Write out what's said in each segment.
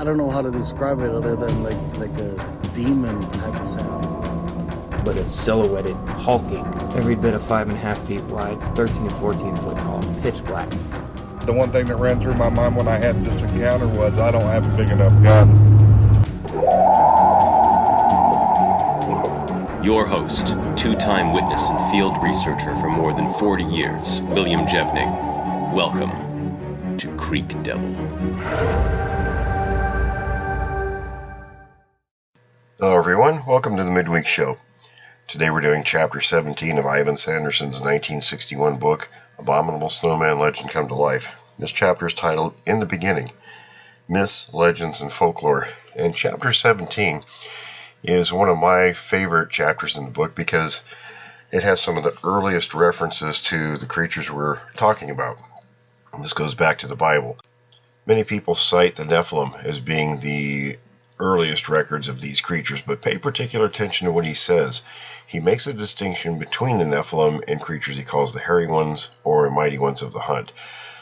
I don't know how to describe it other than like a demon type of sound. But it's silhouetted, hulking, every bit of 5.5 feet wide, 13 to 14 foot tall, pitch black. The one thing that ran through my mind when I had this encounter was I don't have a big enough gun. Your host, two-time witness and field researcher for more than 40 years, William Jevning. Welcome to Creek Devil. Hello everyone, welcome to the Midweek Show. Today we're doing Chapter 17 of Ivan Sanderson's 1961 book, Abominable Snowman Legend Come to Life. This chapter is titled In the Beginning, Myths, Legends, and Folklore. And Chapter 17 is one of my favorite chapters in the book because it has some of the earliest references to the creatures we're talking about. And this goes back to the Bible. Many people cite the Nephilim as being the earliest records of these creatures, but pay particular attention to what he says. He makes a distinction between the Nephilim and creatures he calls the hairy ones or mighty ones of the hunt.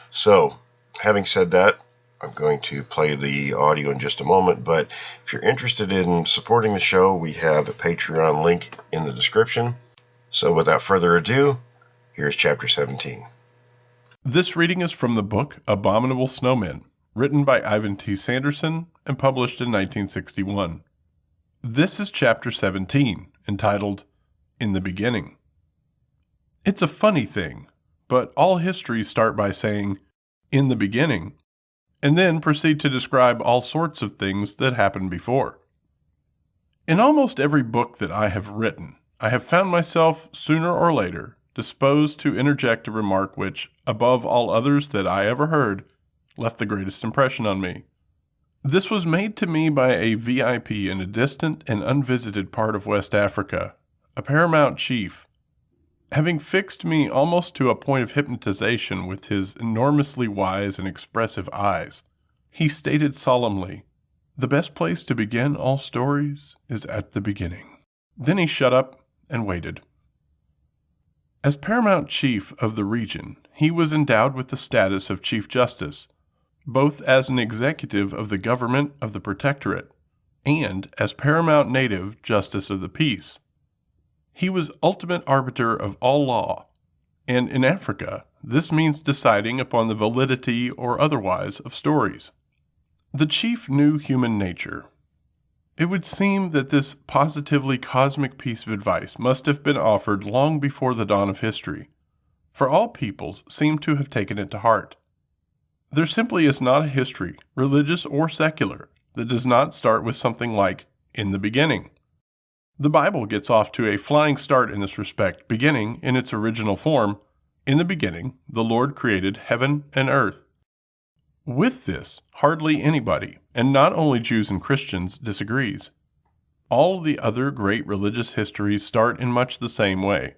So, having said that, I'm going to play the audio in just a moment, but if you're interested in supporting the show, we have a Patreon link in the description. So without further ado, here's Chapter 17. This reading is from the book Abominable Snowmen, written by Ivan T. Sanderson and published in 1961. This is Chapter 17, entitled In the Beginning. It's a funny thing, but all histories start by saying, in the beginning, and then proceed to describe all sorts of things that happened before. In almost every book that I have written, I have found myself, sooner or later, disposed to interject a remark which, above all others that I ever heard, left the greatest impression on me. This was made to me by a VIP in a distant and unvisited part of West Africa, a paramount chief. Having fixed me almost to a point of hypnotization with his enormously wise and expressive eyes, he stated solemnly, "The best place to begin all stories is at the beginning." Then he shut up and waited. As paramount chief of the region, he was endowed with the status of Chief Justice, both as an executive of the government of the Protectorate and as paramount native Justice of the Peace. He was ultimate arbiter of all law, and in Africa, this means deciding upon the validity or otherwise of stories. The chief knew human nature. It would seem that this positively cosmic piece of advice must have been offered long before the dawn of history, for all peoples seem to have taken it to heart. There simply is not a history, religious or secular, that does not start with something like, in the beginning. The Bible gets off to a flying start in this respect, beginning, in its original form, in the beginning, the Lord created heaven and earth. With this, hardly anybody, and not only Jews and Christians, disagrees. All the other great religious histories start in much the same way.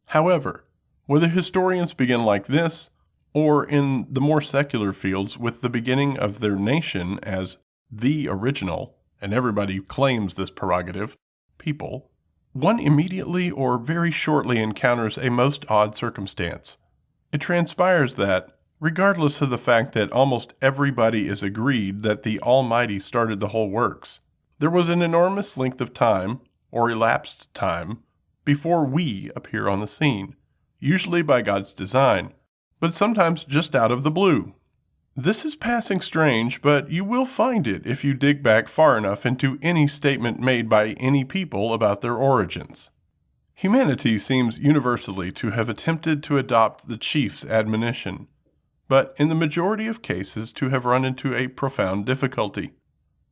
However, whether historians begin like this, or in the more secular fields with the beginning of their nation as the original, and everybody claims this prerogative, people, one immediately or very shortly encounters a most odd circumstance. It transpires that, regardless of the fact that almost everybody is agreed that the Almighty started the whole works, there was an enormous length of time, or elapsed time, before we appear on the scene, usually by God's design, but sometimes just out of the blue. This is passing strange, but you will find it if you dig back far enough into any statement made by any people about their origins. Humanity seems universally to have attempted to adopt the chief's admonition, but in the majority of cases to have run into a profound difficulty.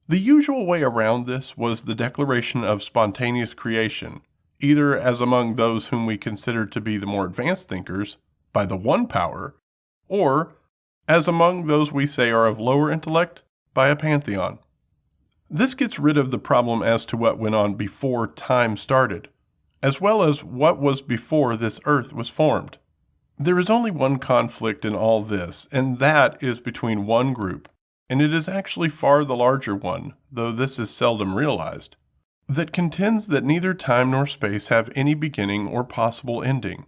The usual way around this was the declaration of spontaneous creation, either as among those whom we consider to be the more advanced thinkers, by the one power, or as among those we say are of lower intellect, by a pantheon. This gets rid of the problem as to what went on before time started, as well as what was before this earth was formed. There is only one conflict in all this, and that is between one group, and it is actually far the larger one, though this is seldom realized, that contends that neither time nor space have any beginning or possible ending,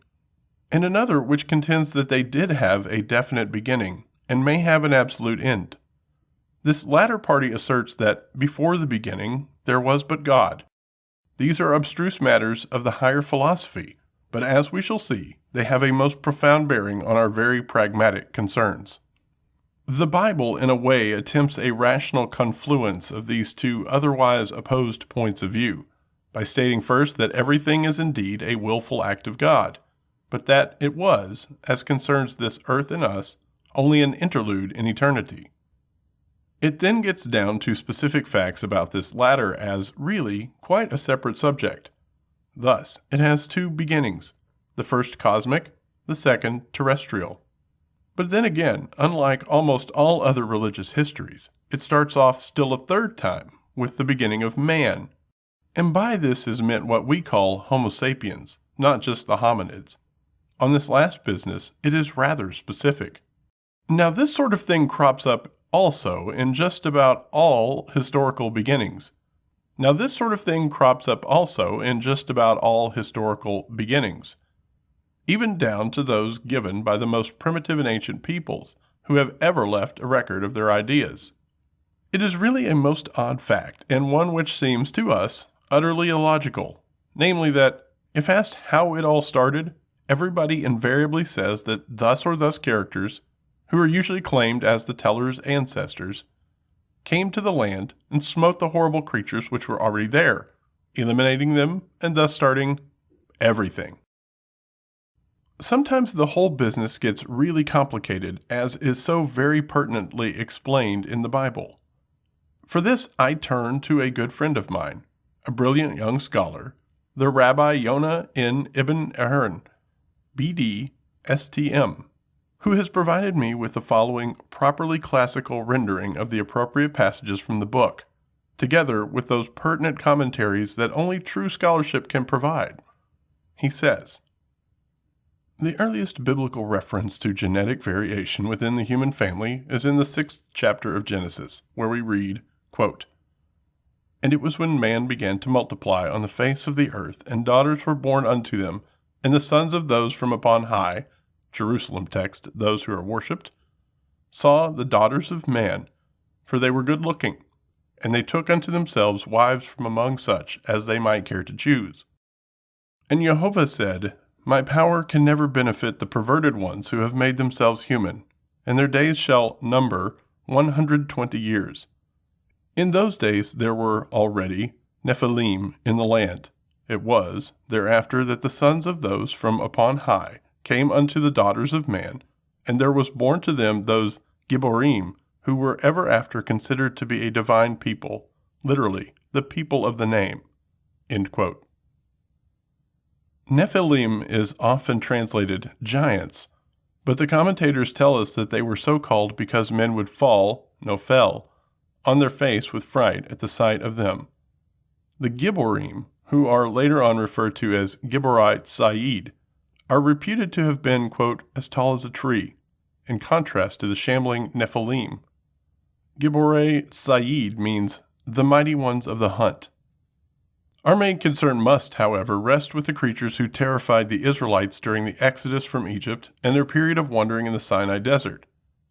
and another which contends that they did have a definite beginning, and may have an absolute end. This latter party asserts that before the beginning there was but God. These are abstruse matters of the higher philosophy, but as we shall see, they have a most profound bearing on our very pragmatic concerns. The Bible, in a way, attempts a rational confluence of these two otherwise opposed points of view, by stating first that everything is indeed a willful act of God, but that it was, as concerns this earth and us, only an interlude in eternity. It then gets down to specific facts about this latter as, really, quite a separate subject. Thus, it has two beginnings, the first cosmic, the second terrestrial. But then again, unlike almost all other religious histories, it starts off still a third time, with the beginning of man. And by this is meant what we call Homo sapiens, not just the hominids. On this last business, it is rather specific. Now, this sort of thing crops up also in just about all historical beginnings. Even down to those given by the most primitive and ancient peoples who have ever left a record of their ideas. It is really a most odd fact, and one which seems to us utterly illogical, namely that, if asked how it all started, everybody invariably says that thus or thus characters, who are usually claimed as the teller's ancestors, came to the land and smote the horrible creatures which were already there, eliminating them and thus starting everything. Sometimes the whole business gets really complicated, as is so very pertinently explained in the Bible. For this I turn to a good friend of mine, a brilliant young scholar, the Rabbi Yonah Ibn Ahern, B.D., S.T.M., who has provided me with the following properly classical rendering of the appropriate passages from the book, together with those pertinent commentaries that only true scholarship can provide. He says, "The earliest biblical reference to genetic variation within the human family is in the 6th chapter of Genesis, where we read, quote, 'And it was when man began to multiply on the face of the earth, and daughters were born unto them, and the sons of those from upon high,' Jerusalem text, those who are worshipped, 'saw the daughters of man, for they were good looking, and they took unto themselves wives from among such as they might care to choose. And Jehovah said, My power can never benefit the perverted ones who have made themselves human, and their days shall number 120 years. In those days there were already Nephilim in the land. It was thereafter that the sons of those from upon high came unto the daughters of man, and there was born to them those Gibborim, who were ever after considered to be a divine people, literally, the people of the name." End quote. Nephilim is often translated giants, but the commentators tell us that they were so called because men would fall, fell, on their face with fright at the sight of them. The Gibborim, who are later on referred to as Gibborite Said, are reputed to have been, quote, as tall as a tree, in contrast to the shambling Nephilim. Gibborei Said means the mighty ones of the hunt. Our main concern must, however, rest with the creatures who terrified the Israelites during the exodus from Egypt and their period of wandering in the Sinai desert.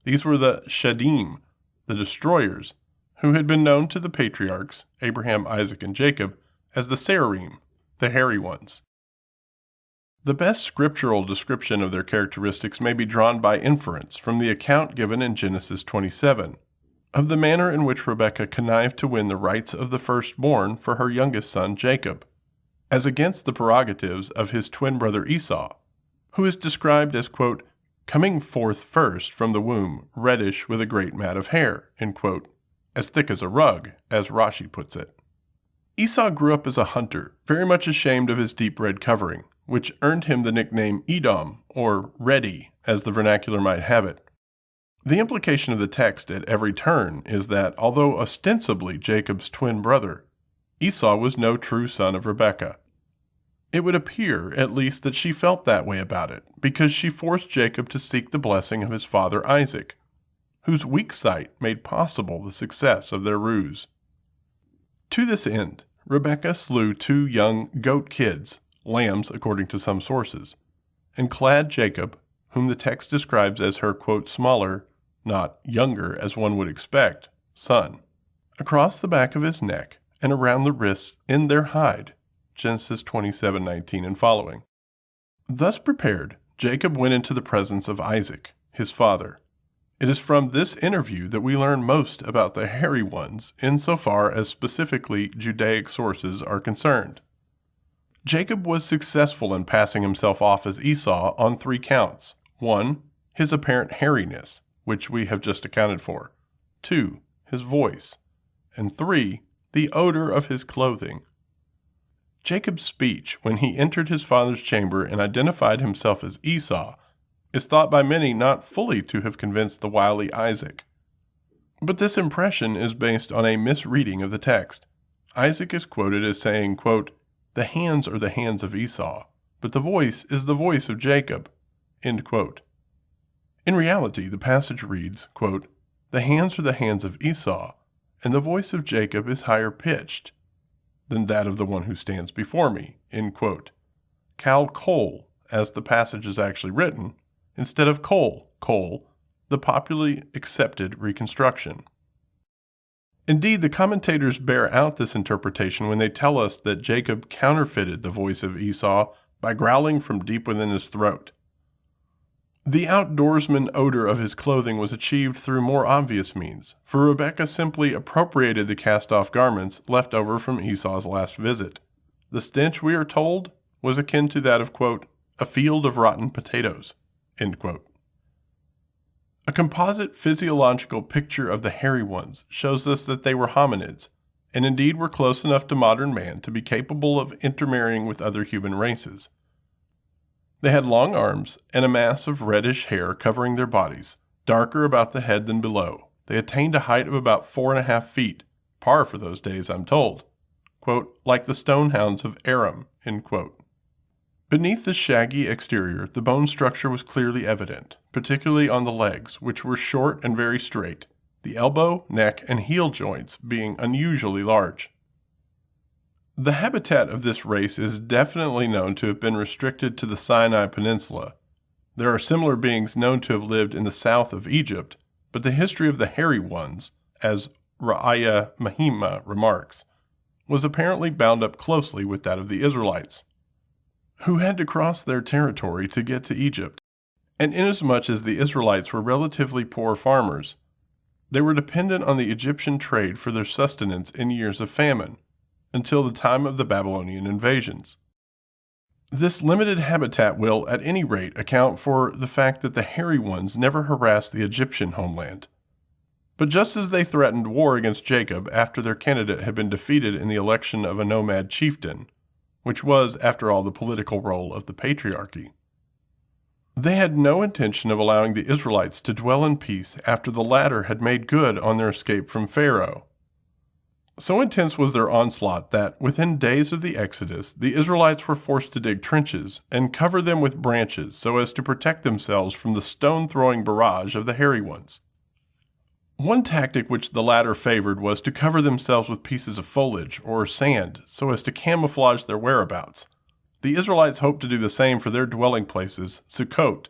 These were the Shadim, the destroyers, who had been known to the patriarchs, Abraham, Isaac, and Jacob, as the Serim, the hairy ones. The best scriptural description of their characteristics may be drawn by inference from the account given in Genesis 27, of the manner in which Rebekah connived to win the rights of the firstborn for her youngest son Jacob, as against the prerogatives of his twin brother Esau, who is described as, quote, coming forth first from the womb, reddish with a great mat of hair, end quote, as thick as a rug, as Rashi puts it. Esau grew up as a hunter, very much ashamed of his deep red covering, which earned him the nickname Edom, or Reddy, as the vernacular might have it. The implication of the text at every turn is that, although ostensibly Jacob's twin brother, Esau was no true son of Rebekah. It would appear, at least, that she felt that way about it, because she forced Jacob to seek the blessing of his father Isaac, whose weak sight made possible the success of their ruse. To this end, Rebekah slew 2 young goat kids, lambs according to some sources, and clad Jacob, whom the text describes as her, quote, smaller, not younger as one would expect, son, across the back of his neck and around the wrists in their hide. Genesis 27:19 and following. Thus prepared, Jacob went into the presence of Isaac, his father. It is from this interview that we learn most about the hairy ones insofar as specifically Judaic sources are concerned. Jacob was successful in passing himself off as Esau on 3 counts. 1. His apparent hairiness, which we have just accounted for. 2. His voice. And 3. The odor of his clothing. Jacob's speech when he entered his father's chamber and identified himself as Esau is thought by many not fully to have convinced the wily Isaac. But this impression is based on a misreading of the text. Isaac is quoted as saying, quote, "The hands are the hands of Esau, but the voice is the voice of Jacob." End quote. In reality, the passage reads, quote, "The hands are the hands of Esau, and the voice of Jacob is higher pitched than that of the one who stands before me." End quote. Cal Cole, as the passage is actually written, instead of Cole, the popularly accepted reconstruction. Indeed, the commentators bear out this interpretation when they tell us that Jacob counterfeited the voice of Esau by growling from deep within his throat. The outdoorsman odor of his clothing was achieved through more obvious means, for Rebekah simply appropriated the cast-off garments left over from Esau's last visit. The stench, we are told, was akin to that of, quote, "a field of rotten potatoes." End quote. A composite physiological picture of the hairy ones shows us that they were hominids, and indeed were close enough to modern man to be capable of intermarrying with other human races. They had long arms and a mass of reddish hair covering their bodies, darker about the head than below. They attained a height of about 4.5 feet, par for those days, I'm told. Quote, "like the stone hounds of Aram." End quote. Beneath the shaggy exterior, the bone structure was clearly evident, particularly on the legs, which were short and very straight, the elbow, neck, and heel joints being unusually large. The habitat of this race is definitely known to have been restricted to the Sinai Peninsula. There are similar beings known to have lived in the south of Egypt, but the history of the hairy ones, as Ra'aya Mahima remarks, was apparently bound up closely with that of the Israelites, who had to cross their territory to get to Egypt. And inasmuch as the Israelites were relatively poor farmers, they were dependent on the Egyptian trade for their sustenance in years of famine, until the time of the Babylonian invasions. This limited habitat will, at any rate, account for the fact that the hairy ones never harassed the Egyptian homeland. But just as they threatened war against Jacob after their candidate had been defeated in the election of a nomad chieftain, which was, after all, the political role of the patriarchy, they had no intention of allowing the Israelites to dwell in peace after the latter had made good on their escape from Pharaoh. So intense was their onslaught that, within days of the Exodus, the Israelites were forced to dig trenches and cover them with branches so as to protect themselves from the stone-throwing barrage of the hairy ones. One tactic which the latter favored was to cover themselves with pieces of foliage or sand so as to camouflage their whereabouts. The Israelites hoped to do the same for their dwelling places, Sukkot.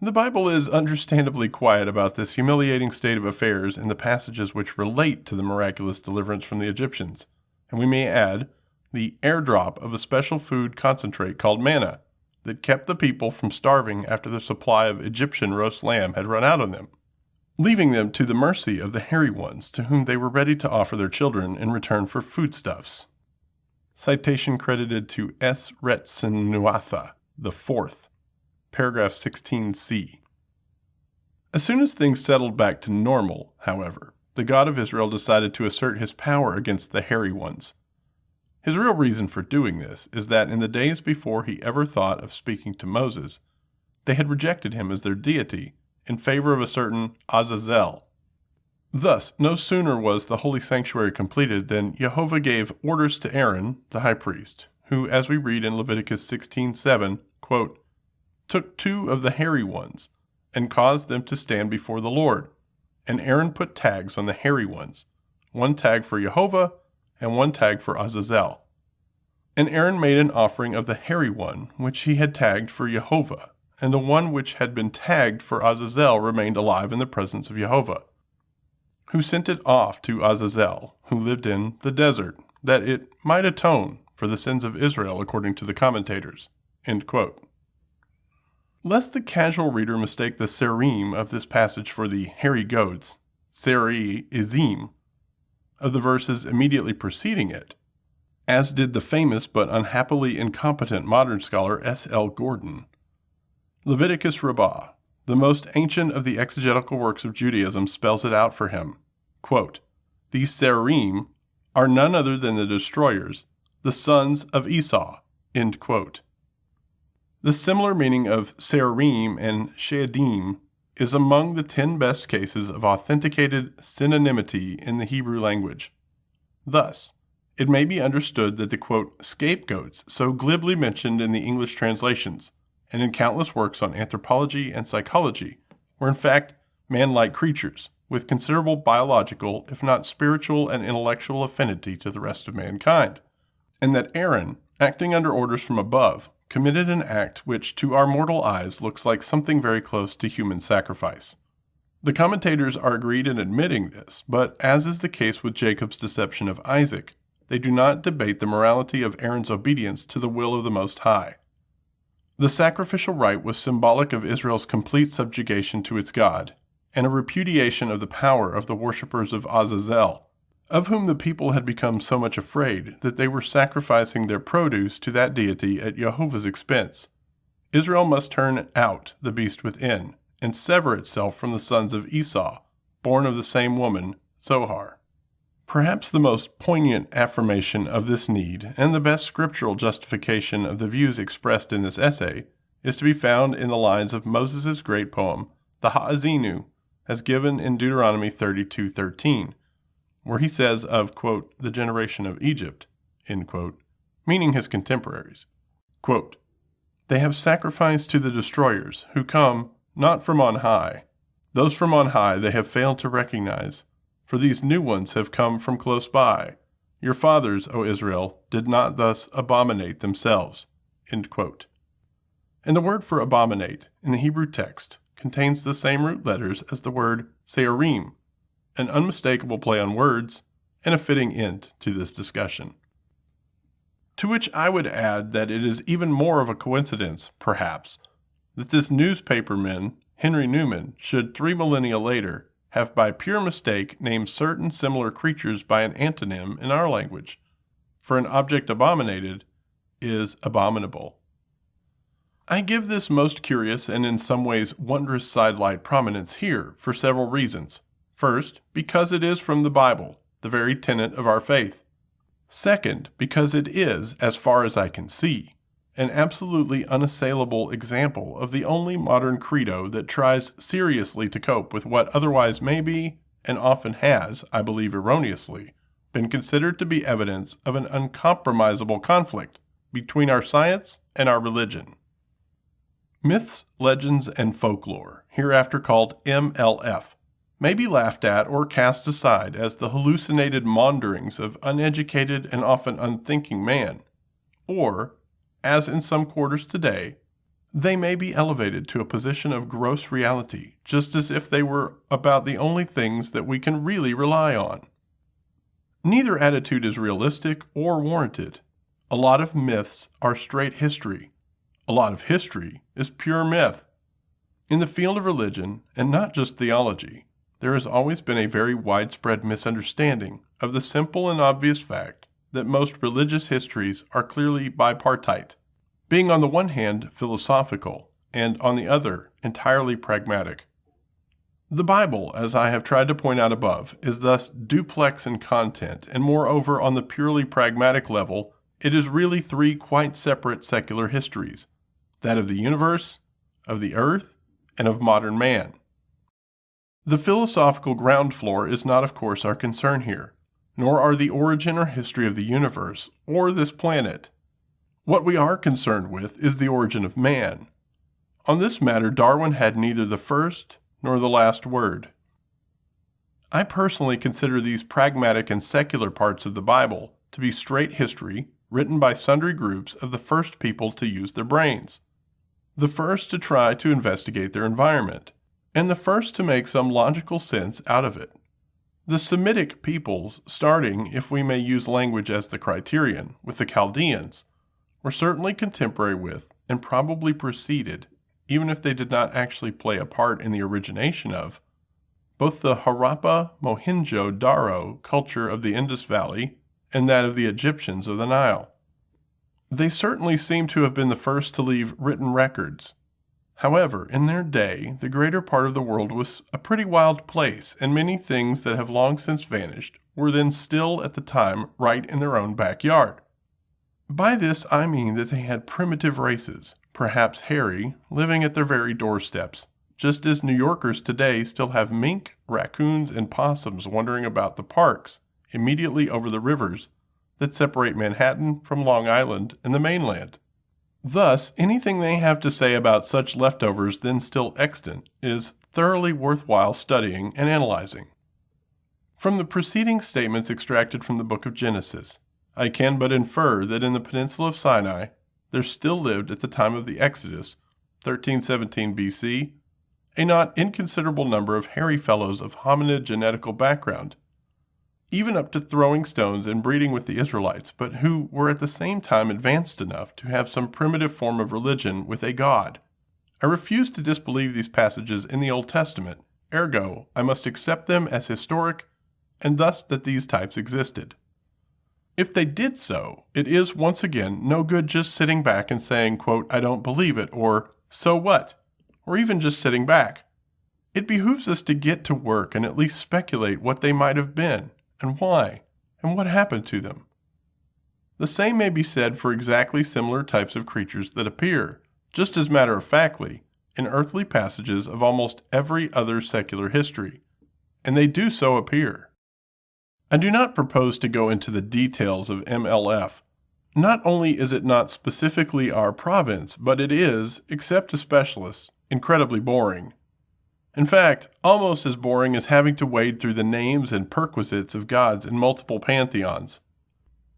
The Bible is understandably quiet about this humiliating state of affairs in the passages which relate to the miraculous deliverance from the Egyptians, and we may add the airdrop of a special food concentrate called manna that kept the people from starving after their supply of Egyptian roast lamb had run out on them, leaving them to the mercy of the hairy ones to whom they were ready to offer their children in return for foodstuffs. Citation credited to S. Retsenuatha IV, paragraph 16c. As soon as things settled back to normal, however, the God of Israel decided to assert his power against the hairy ones. His real reason for doing this is that in the days before he ever thought of speaking to Moses, they had rejected him as their deity in favor of a certain Azazel. Thus, no sooner was the holy sanctuary completed than Jehovah gave orders to Aaron, the high priest, who, as we read in Leviticus 16:7, quote, took 2 of the hairy ones and caused them to stand before the Lord. And Aaron put tags on the hairy ones, 1 tag for Jehovah and 1 tag for Azazel. And Aaron made an offering of the hairy one which he had tagged for Jehovah, and the one which had been tagged for Azazel remained alive in the presence of Jehovah. who sent it off to Azazel, who lived in the desert, that it might atone for the sins of Israel according to the commentators." End quote. Lest the casual reader mistake the serim of this passage for the hairy goats, seri izim, of the verses immediately preceding it, as did the famous but unhappily incompetent modern scholar S.L. Gordon, Leviticus Rabbah, the most ancient of the exegetical works of Judaism, spells it out for him. Quote, "These serim are none other than the destroyers, the sons of Esau." End quote. The similar meaning of serim and sheadim is among the 10 best cases of authenticated synonymity in the Hebrew language. Thus, it may be understood that the, quote, scapegoats so glibly mentioned in the English translations and in countless works on anthropology and psychology were in fact man-like creatures with considerable biological, if not spiritual and intellectual affinity to the rest of mankind, and that Aaron, acting under orders from above, committed an act which to our mortal eyes looks like something very close to human sacrifice. The commentators are agreed in admitting this, but as is the case with Jacob's deception of Isaac, they do not debate the morality of Aaron's obedience to the will of the Most High. The sacrificial rite was symbolic of Israel's complete subjugation to its God, and a repudiation of the power of the worshippers of Azazel, of whom the people had become so much afraid that they were sacrificing their produce to that deity at Jehovah's expense. Israel must turn out the beast within, and sever itself from the sons of Esau, born of the same woman, Zohar. Perhaps the most poignant affirmation of this need, and the best scriptural justification of the views expressed in this essay, is to be found in the lines of Moses' great poem, the Ha'azinu, as given in Deuteronomy 32:13, where he says of, quote, the generation of Egypt, end quote, meaning his contemporaries, quote, "They have sacrificed to the destroyers, who come not from on high. Those from on high they have failed to recognize, for these new ones have come from close by. Your fathers, O Israel, did not thus abominate themselves." End quote. And the word for abominate in the Hebrew text contains the same root letters as the word se'arim, an unmistakable play on words, and a fitting end to this discussion. To which I would add that it is even more of a coincidence, perhaps, that this newspaperman, Henry Newman, should 3 millennia later have by pure mistake named certain similar creatures by an antonym in our language, for an object abominated is abominable. I give this most curious and in some ways wondrous sidelight prominence here for several reasons. First, because it is from the Bible, the very tenet of our faith. Second, because it is, as far as I can see, an absolutely unassailable example of the only modern credo that tries seriously to cope with what otherwise may be, and often has, I believe erroneously, been considered to be evidence of an uncompromisable conflict between our science and our religion. Myths, legends, and folklore, hereafter called MLF, may be laughed at or cast aside as the hallucinated maunderings of uneducated and often unthinking man, or, as in some quarters today, they may be elevated to a position of gross reality, just as if they were about the only things that we can really rely on. Neither attitude is realistic or warranted. A lot of myths are straight history. A lot of history is pure myth. In the field of religion, and not just theology, there has always been a very widespread misunderstanding of the simple and obvious fact that most religious histories are clearly bipartite, being on the one hand philosophical, and on the other entirely pragmatic. The Bible, as I have tried to point out above, is thus duplex in content, and moreover on the purely pragmatic level, it is really 3 quite separate secular histories, that of the universe, of the earth, and of modern man. The philosophical ground floor is not, of course, our concern here, nor are the origin or history of the universe or this planet. What we are concerned with is the origin of man. On this matter, Darwin had neither the first nor the last word. I personally consider these pragmatic and secular parts of the Bible to be straight history written by sundry groups of the first people to use their brains, the first to try to investigate their environment, and the first to make some logical sense out of it. The Semitic peoples, starting, if we may use language as the criterion, with the Chaldeans, were certainly contemporary with, and probably preceded, even if they did not actually play a part in the origination of, both the Harappa Mohenjo-Daro culture of the Indus Valley and that of the Egyptians of the Nile. They certainly seem to have been the first to leave written records. However, in their day, the greater part of the world was a pretty wild place, and many things that have long since vanished were then still at the time right in their own backyard. By this I mean that they had primitive races, perhaps hairy, living at their very doorsteps, just as New Yorkers today still have mink, raccoons, and possums wandering about the parks immediately over the rivers that separate Manhattan from Long Island and the mainland. Thus, anything they have to say about such leftovers then still extant is thoroughly worthwhile studying and analyzing. From the preceding statements extracted from the book of Genesis, I can but infer that in the peninsula of Sinai there still lived at the time of the Exodus, 1317 BC, a not inconsiderable number of hairy fellows of hominid genetical background, even up to throwing stones and breeding with the Israelites, but who were at the same time advanced enough to have some primitive form of religion with a god. I refuse to disbelieve these passages in the Old Testament, ergo I must accept them as historic, and thus that these types existed. If they did so, it is, once again, no good just sitting back and saying, quote, I don't believe it, or so what, or even just sitting back. It behooves us to get to work and at least speculate what they might have been, and why, and what happened to them. The same may be said for exactly similar types of creatures that appear, just as matter-of-factly, in earthly passages of almost every other secular history, and they do so appear. I do not propose to go into the details of MLF. Not only is it not specifically our province, but it is, except to specialists, incredibly boring. In fact, almost as boring as having to wade through the names and perquisites of gods in multiple pantheons.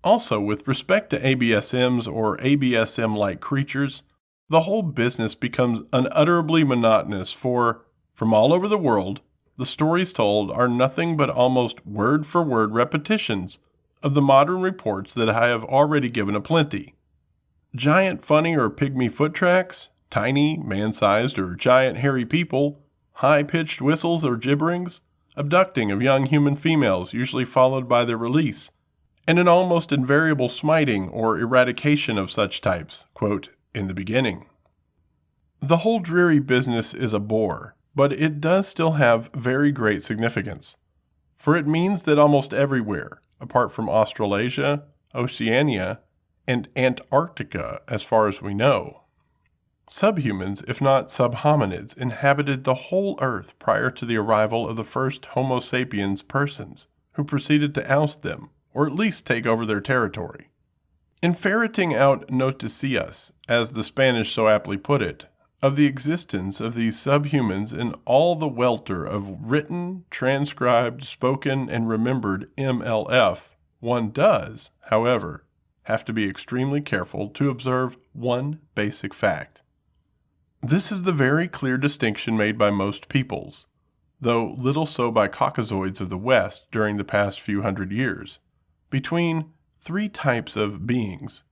Also, with respect to ABSMs or ABSM-like creatures, the whole business becomes unutterably monotonous, for, from all over the world, the stories told are nothing but almost word-for-word repetitions of the modern reports that I have already given aplenty. Giant funny or pygmy foot tracks, tiny, man-sized or giant hairy people, high-pitched whistles or gibberings, abducting of young human females usually followed by their release, and an almost invariable smiting or eradication of such types, quote, in the beginning. The whole dreary business is a bore, but it does still have very great significance, for it means that almost everywhere, apart from Australasia, Oceania, and Antarctica as far as we know, subhumans, if not subhominids, inhabited the whole earth prior to the arrival of the first Homo sapiens persons, who proceeded to oust them, or at least take over their territory. In ferreting out noticias, as the Spanish so aptly put it, of the existence of these subhumans in all the welter of written, transcribed, spoken, and remembered MLF, one does, however, have to be extremely careful to observe one basic fact. This is the very clear distinction made by most peoples, though little so by Caucasoids of the West during the past few hundred years, between three types of beings,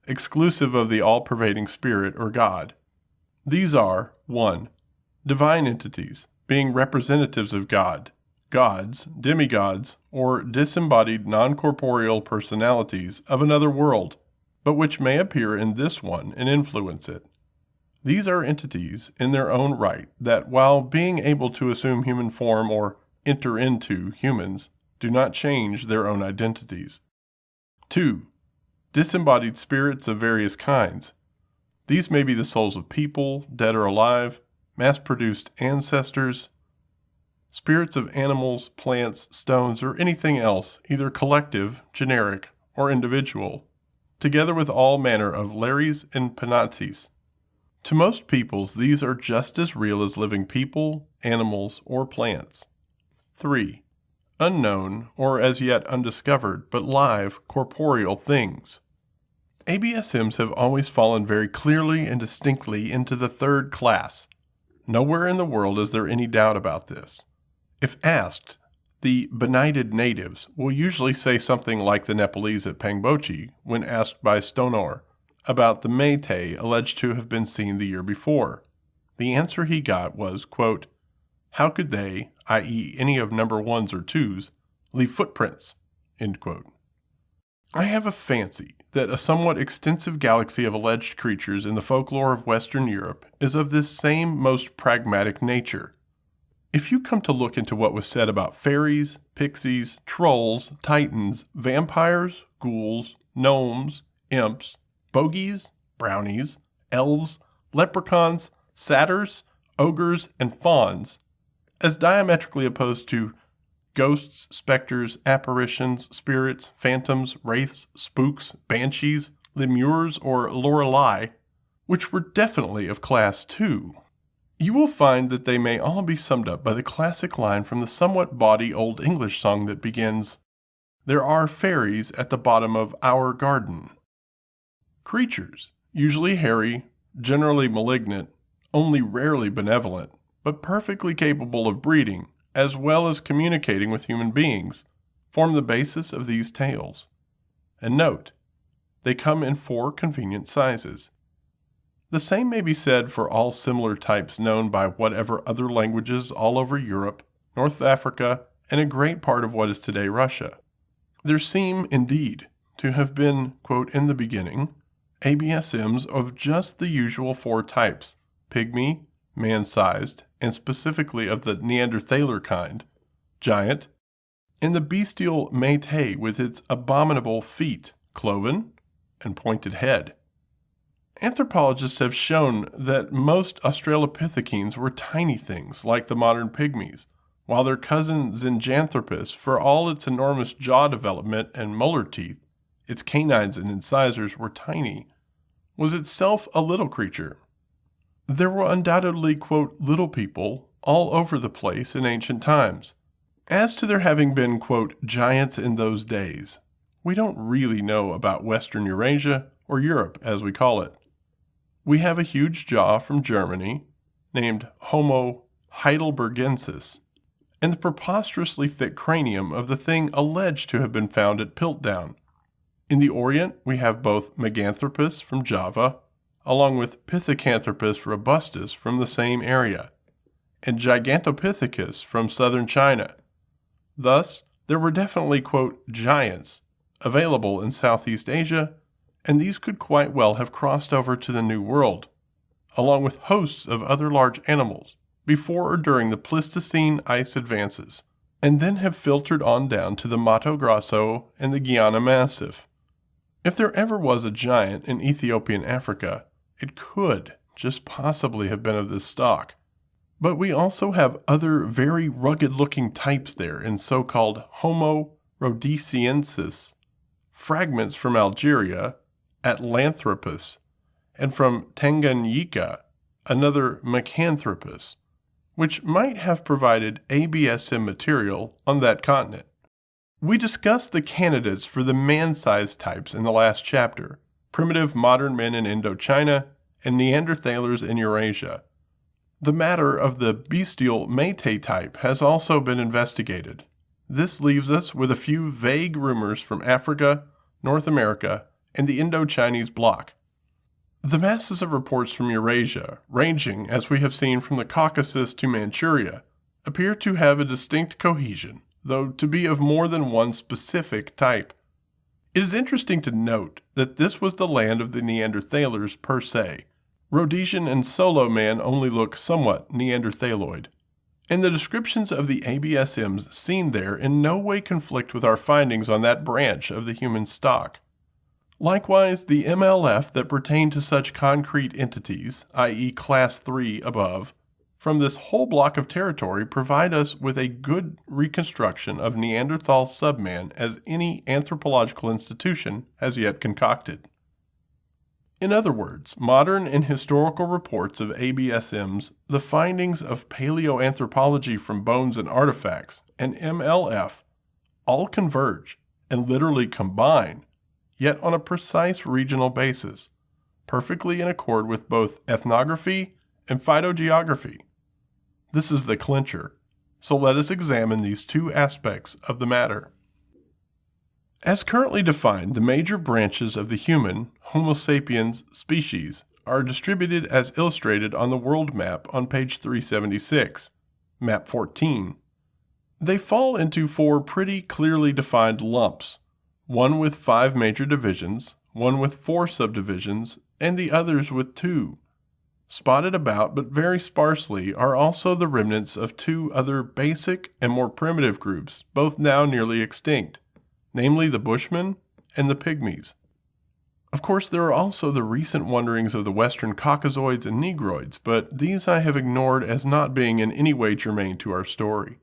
exclusive of the all-pervading spirit or God. These are, 1. Divine entities, being representatives of God, gods, demigods, or disembodied non-corporeal personalities of another world, but which may appear in this one and influence it. These are entities in their own right that, while being able to assume human form or enter into humans, do not change their own identities. 2. Disembodied spirits of various kinds. These may be the souls of people, dead or alive, mass-produced ancestors, spirits of animals, plants, stones, or anything else, either collective, generic, or individual, together with all manner of Lares and Penates. To most peoples, these are just as real as living people, animals, or plants. 3. Unknown, or as yet undiscovered, but live, corporeal things. ABSMs have always fallen very clearly and distinctly into the third class. Nowhere in the world is there any doubt about this. If asked, The benighted natives will usually say something like the Nepalese at Pangboche when asked by Stonor about the Métis alleged to have been seen the year before. The answer he got was, quote, "How could they, i.e. any of number 1s or 2s, leave footprints?" End quote. I have a fancy that a somewhat extensive galaxy of alleged creatures in the folklore of Western Europe is of this same most pragmatic nature. If you come to look into what was said about fairies, pixies, trolls, titans, vampires, ghouls, gnomes, imps, bogies, brownies, elves, leprechauns, satyrs, ogres, and fauns, as diametrically opposed to ghosts, specters, apparitions, spirits, phantoms, wraiths, spooks, banshees, lemures, or lorelei, which were definitely of class 2, you will find that they may all be summed up by the classic line from the somewhat bawdy Old English song that begins, "There are fairies at the bottom of our garden." Creatures, usually hairy, generally malignant, only rarely benevolent, but perfectly capable of breeding, as well as communicating with human beings, form the basis of these tales. And note, they come in 4 convenient sizes. The same may be said for all similar types known by whatever other languages all over Europe, North Africa, and a great part of what is today Russia. There seem, indeed, to have been, quote, in the beginning, ABSMs of just the usual 4 types, pygmy, man-sized, and specifically of the Neanderthaler kind, giant, and the bestial Métis with its abominable feet, cloven, and pointed head. Anthropologists have shown that most Australopithecines were tiny things like the modern pygmies, while their cousin Zinjanthropus, for all its enormous jaw development and molar teeth, its canines and incisors were tiny, was itself a little creature. There were undoubtedly, quote, little people all over the place in ancient times. As to there having been, quote, giants in those days, we don't really know about Western Eurasia, or Europe as we call it. We have a huge jaw from Germany, named Homo heidelbergensis, and the preposterously thick cranium of the thing alleged to have been found at Piltdown. In the Orient, we have both Meganthropus from Java, along with Pithecanthropus robustus from the same area, and Gigantopithecus from southern China. Thus, there were definitely, quote, giants available in Southeast Asia, and these could quite well have crossed over to the New World, along with hosts of other large animals, before or during the Pleistocene ice advances, and then have filtered on down to the Mato Grosso and the Guiana Massif. If there ever was a giant in Ethiopian Africa, it could just possibly have been of this stock. But we also have other very rugged-looking types there in so-called Homo rhodesiensis, fragments from Algeria, Atlanthropus, and from Tanganyika, another Mecanthropus, which might have provided ABSM material on that continent. We discussed the candidates for the man-sized types in the last chapter, primitive modern men in Indochina and Neanderthalers in Eurasia. The matter of the bestial Métis type has also been investigated. This leaves us with a few vague rumors from Africa, North America, and the Indo-Chinese bloc. The masses of reports from Eurasia, ranging, as we have seen, from the Caucasus to Manchuria, appear to have a distinct cohesion, though to be of more than one specific type. It is interesting to note that this was the land of the Neanderthalers per se. Rhodesian and Solo man only look somewhat Neanderthaloid, and the descriptions of the ABSMs seen there in no way conflict with our findings on that branch of the human stock. Likewise, the MLF that pertain to such concrete entities, i.e. Class 3 above, from this whole block of territory provide us with a good reconstruction of Neanderthal subman as any anthropological institution has yet concocted. In other words, modern and historical reports of ABSMs, the findings of paleoanthropology from bones and artifacts, and MLF all converge and literally combine, yet on a precise regional basis, perfectly in accord with both ethnography and phytogeography. This is the clincher. So let us examine these two aspects of the matter. As currently defined, the major branches of the human, Homo sapiens species are distributed as illustrated on the world map on page 376, map 14. They fall into four pretty clearly defined lumps, one with 5 major divisions, one with 4 subdivisions, and the others with 2. Spotted about but very sparsely are also the remnants of 2 other basic and more primitive groups, both now nearly extinct, namely the Bushmen and the Pygmies. Of course, there are also the recent wanderings of the western Caucasoids and Negroids, but these I have ignored as not being in any way germane to our story.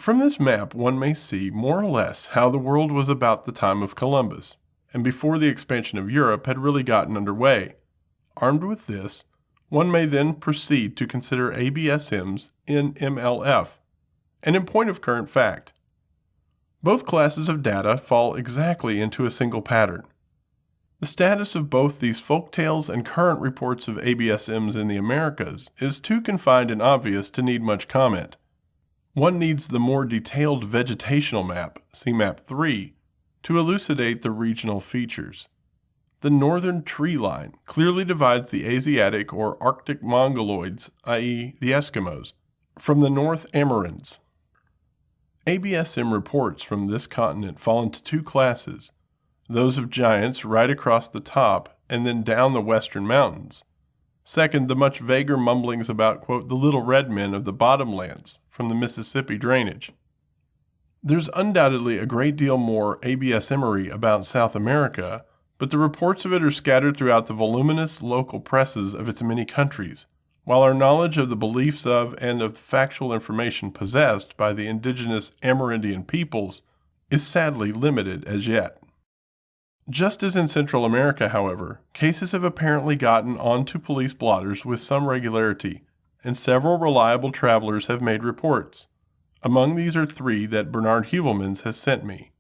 From this map one may see more or less how the world was about the time of Columbus, and before the expansion of Europe had really gotten underway. Armed with this, one may then proceed to consider ABSMs in MLF, and in point of current fact. Both classes of data fall exactly into a single pattern. The status of both these folktales and current reports of ABSMs in the Americas is too confined and obvious to need much comment. One needs the more detailed vegetational map, see map 3, to elucidate the regional features. The northern tree line clearly divides the Asiatic or Arctic Mongoloids, i.e. the Eskimos, from the North Amerinds. ABSM reports from this continent fall into 2 classes, those of giants right across the top and then down the western mountains. Second, the much vaguer mumblings about, quote, the little red men of the bottomlands from the Mississippi drainage. There's undoubtedly a great deal more ABSMery about South America, but the reports of it are scattered throughout the voluminous local presses of its many countries, while our knowledge of the beliefs of and of the factual information possessed by the indigenous Amerindian peoples is sadly limited as yet. Just as in Central America, however, cases have apparently gotten onto police blotters with some regularity, and several reliable travelers have made reports. Among these are 3 that Bernard Heuvelmans has sent me.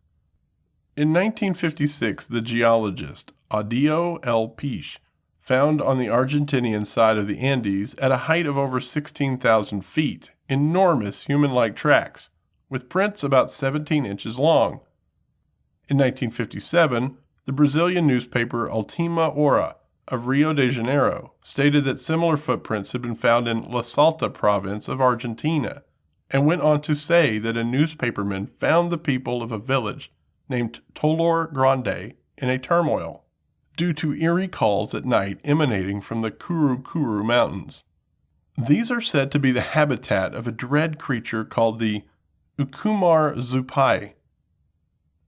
In 1956, the geologist Audio L. Piche found on the Argentinian side of the Andes at a height of over 16,000 feet enormous human-like tracks, with prints about 17 inches long. In 1957, the Brazilian newspaper Ultima Hora of Rio de Janeiro stated that similar footprints had been found in La Salta province of Argentina, and went on to say that a newspaperman found the people of a village named Tolor Grande in a turmoil, due to eerie calls at night emanating from the Kuru Kuru Mountains. These are said to be the habitat of a dread creature called the Ucumar Zupai.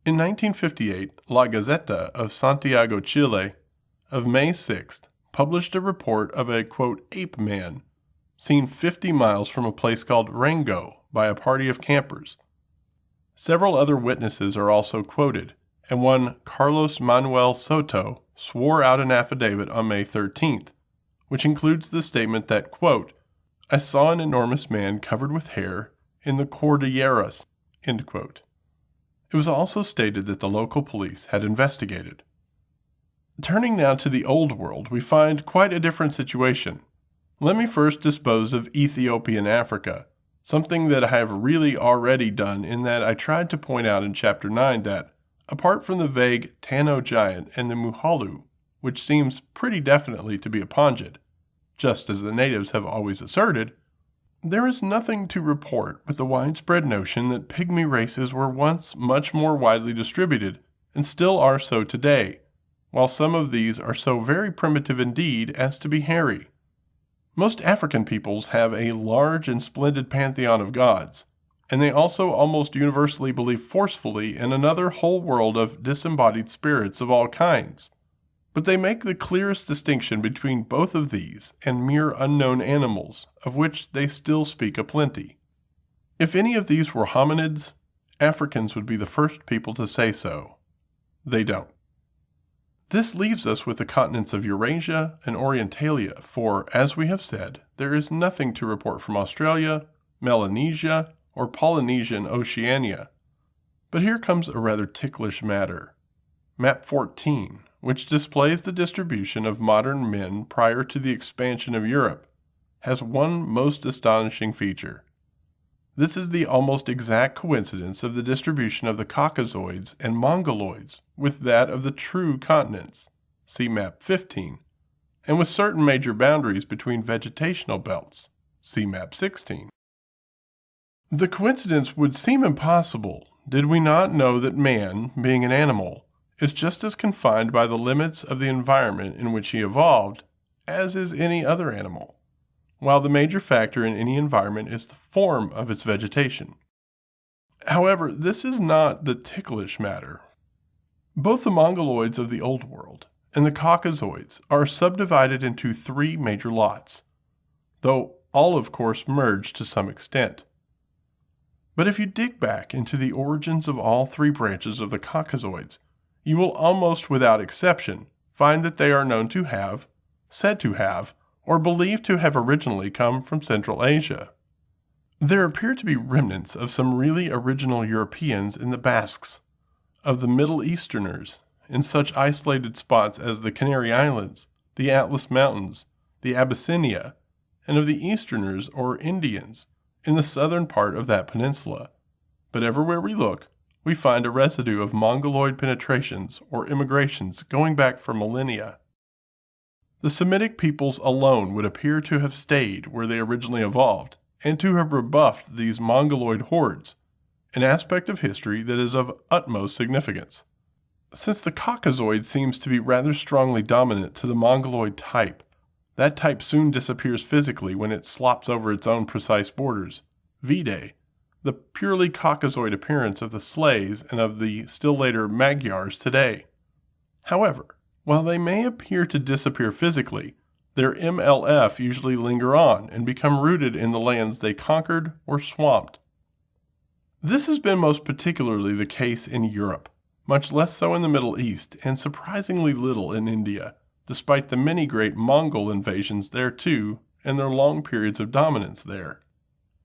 In 1958, La Gaceta of Santiago, Chile, of May 6th, published a report of a, quote, ape man, seen 50 miles from a place called Rango by a party of campers. Several other witnesses are also quoted, and one Carlos Manuel Soto swore out an affidavit on May 13th, which includes the statement that, quote, I saw an enormous man covered with hair in the Cordilleras, end quote. It was also stated that the local police had investigated. Turning now to the Old World, we find quite a different situation. Let me first dispose of Ethiopian Africa, something that I have really already done in that I tried to point out in Chapter 9 that, apart from the vague Tano giant and the Muhalu, which seems pretty definitely to be a Pongid, just as the natives have always asserted, there is nothing to report but the widespread notion that pygmy races were once much more widely distributed, and still are so today, while some of these are so very primitive indeed as to be hairy. Most African peoples have a large and splendid pantheon of gods, and they also almost universally believe forcefully in another whole world of disembodied spirits of all kinds. But they make the clearest distinction between both of these and mere unknown animals, of which they still speak aplenty. If any of these were hominids, Africans would be the first people to say so. They don't. This leaves us with the continents of Eurasia and Orientalia, for, as we have said, there is nothing to report from Australia, Melanesia, or Polynesian Oceania. But here comes a rather ticklish matter. Map 14, which displays the distribution of modern men prior to the expansion of Europe, has one most astonishing feature. This is the almost exact coincidence of the distribution of the Caucasoids and Mongoloids with that of the true continents, see map 15, and with certain major boundaries between vegetational belts, see map 16. The coincidence would seem impossible did we not know that man, being an animal, is just as confined by the limits of the environment in which he evolved as is any other animal, while the major factor in any environment is the form of its vegetation. However, this is not the ticklish matter. Both the Mongoloids of the Old World and the Caucasoids are subdivided into 3 major lots, though all of course merge to some extent. But if you dig back into the origins of all 3 branches of the Caucasoids, you will almost without exception find that they are known to have, said to have, or believed to have originally come from Central Asia. There appear to be remnants of some really original Europeans in the Basques, of the Middle Easterners in such isolated spots as the Canary Islands, the Atlas Mountains, the Abyssinia, and of the Easterners or Indians in the southern part of that peninsula. But everywhere we look, we find a residue of Mongoloid penetrations or immigrations going back for millennia. The Semitic peoples alone would appear to have stayed where they originally evolved, and to have rebuffed these Mongoloid hordes, an aspect of history that is of utmost significance. Since the Caucasoid seems to be rather strongly dominant to the Mongoloid type, that type soon disappears physically when it slops over its own precise borders, vide the purely Caucasoid appearance of the Slavs and of the still later Magyars today. However, while they may appear to disappear physically, their MLF usually linger on and become rooted in the lands they conquered or swamped. This has been most particularly the case in Europe, much less so in the Middle East, and surprisingly little in India, despite the many great Mongol invasions there too and their long periods of dominance there.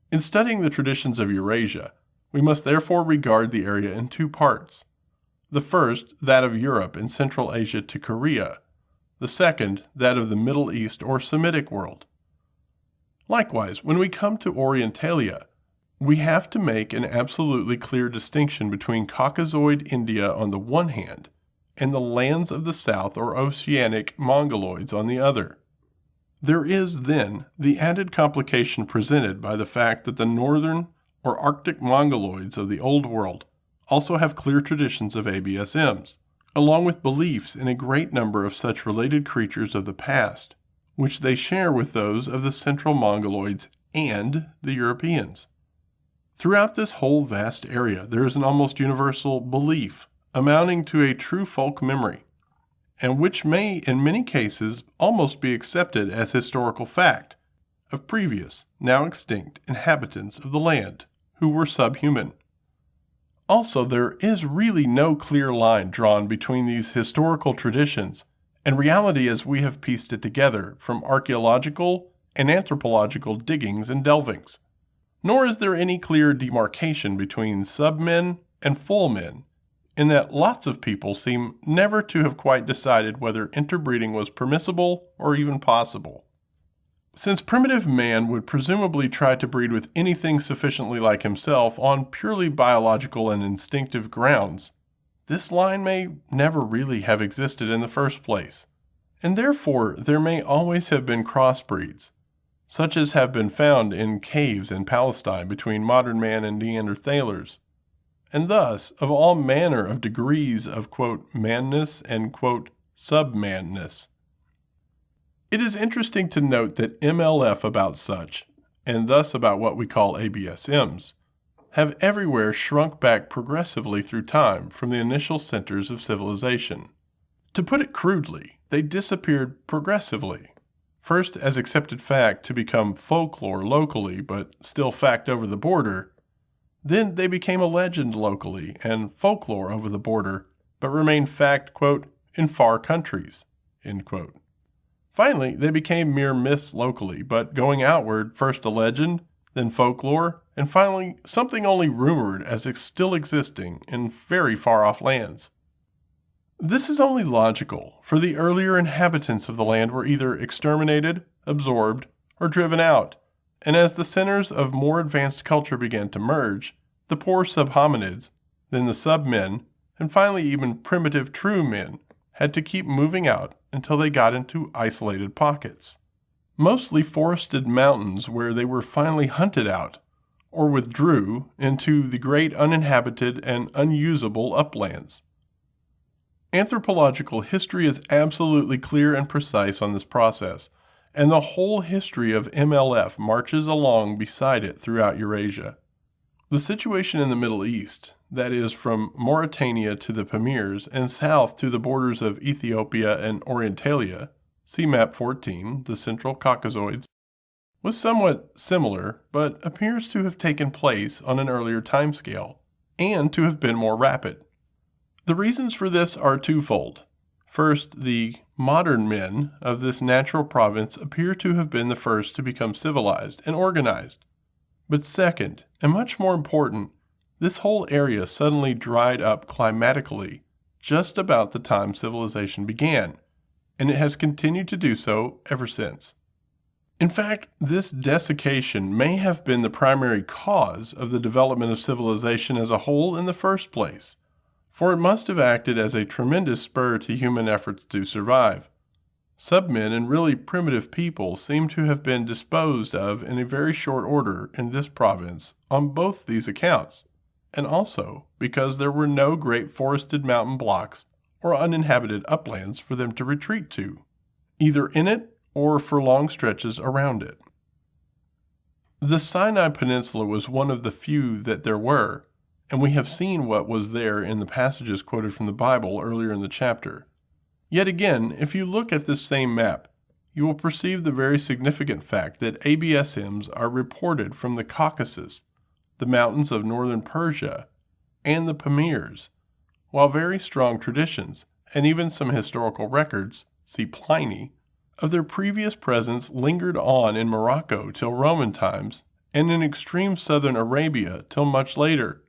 In studying the traditions of Eurasia, we must therefore regard the area in 2 parts. The first, that of Europe and Central Asia to Korea. The second, that of the Middle East or Semitic world. Likewise, when we come to Orientalia, we have to make an absolutely clear distinction between Caucasoid India on the one hand and the lands of the south or oceanic Mongoloids on the other. There is, then, the added complication presented by the fact that the northern or Arctic Mongoloids of the Old World also have clear traditions of ABSMs, along with beliefs in a great number of such related creatures of the past, which they share with those of the Central Mongoloids and the Europeans. Throughout this whole vast area there is an almost universal belief amounting to a true folk memory, and which may in many cases almost be accepted as historical fact, of previous, now extinct inhabitants of the land who were subhuman. Also, there is really no clear line drawn between these historical traditions and reality as we have pieced it together from archaeological and anthropological diggings and delvings. Nor is there any clear demarcation between submen and full men, in that lots of people seem never to have quite decided whether interbreeding was permissible or even possible. Since primitive man would presumably try to breed with anything sufficiently like himself on purely biological and instinctive grounds, this line may never really have existed in the first place, and therefore there may always have been crossbreeds, such as have been found in caves in Palestine between modern man and Neanderthalers, and thus of all manner of degrees of, quote, manness and, quote, submanness. It is interesting to note that MLF about such, and thus about what we call ABSMs, have everywhere shrunk back progressively through time from the initial centers of civilization. To put it crudely, they disappeared progressively, first as accepted fact to become folklore locally but still fact over the border. Then they became a legend locally and folklore over the border, but remained fact, quote, in far countries, end quote. Finally, they became mere myths locally, but going outward, first a legend, then folklore, and finally something only rumored as still existing in very far-off lands. This is only logical, for the earlier inhabitants of the land were either exterminated, absorbed, or driven out, and as the centers of more advanced culture began to merge, the poor subhominids, then the submen, and finally even primitive true men, had to keep moving out until they got into isolated pockets, mostly forested mountains where they were finally hunted out, or withdrew into the great uninhabited and unusable uplands. Anthropological history is absolutely clear and precise on this process, and the whole history of MLF marches along beside it throughout Eurasia. The situation in the Middle East, that is, from Mauritania to the Pamirs and south to the borders of Ethiopia and Orientalia, see Map 14, the Central Caucasoids, was somewhat similar, but appears to have taken place on an earlier timescale, and to have been more rapid. The reasons for this are twofold. First, the modern men of this natural province appear to have been the first to become civilized and organized. But second, and much more important, this whole area suddenly dried up climatically just about the time civilization began, and it has continued to do so ever since. In fact, this desiccation may have been the primary cause of the development of civilization as a whole in the first place, for it must have acted as a tremendous spur to human efforts to survive. Submen and really primitive people seem to have been disposed of in a very short order in this province on both these accounts, and also because there were no great forested mountain blocks or uninhabited uplands for them to retreat to, either in it or for long stretches around it. The Sinai Peninsula was one of the few that there were, and we have seen what was there in the passages quoted from the Bible earlier in the chapter. Yet again, if you look at this same map, you will perceive the very significant fact that ABSMs are reported from the Caucasus, the mountains of northern Persia, and the Pamirs, while very strong traditions, and even some historical records, see Pliny, of their previous presence lingered on in Morocco till Roman times, and in extreme southern Arabia till much later.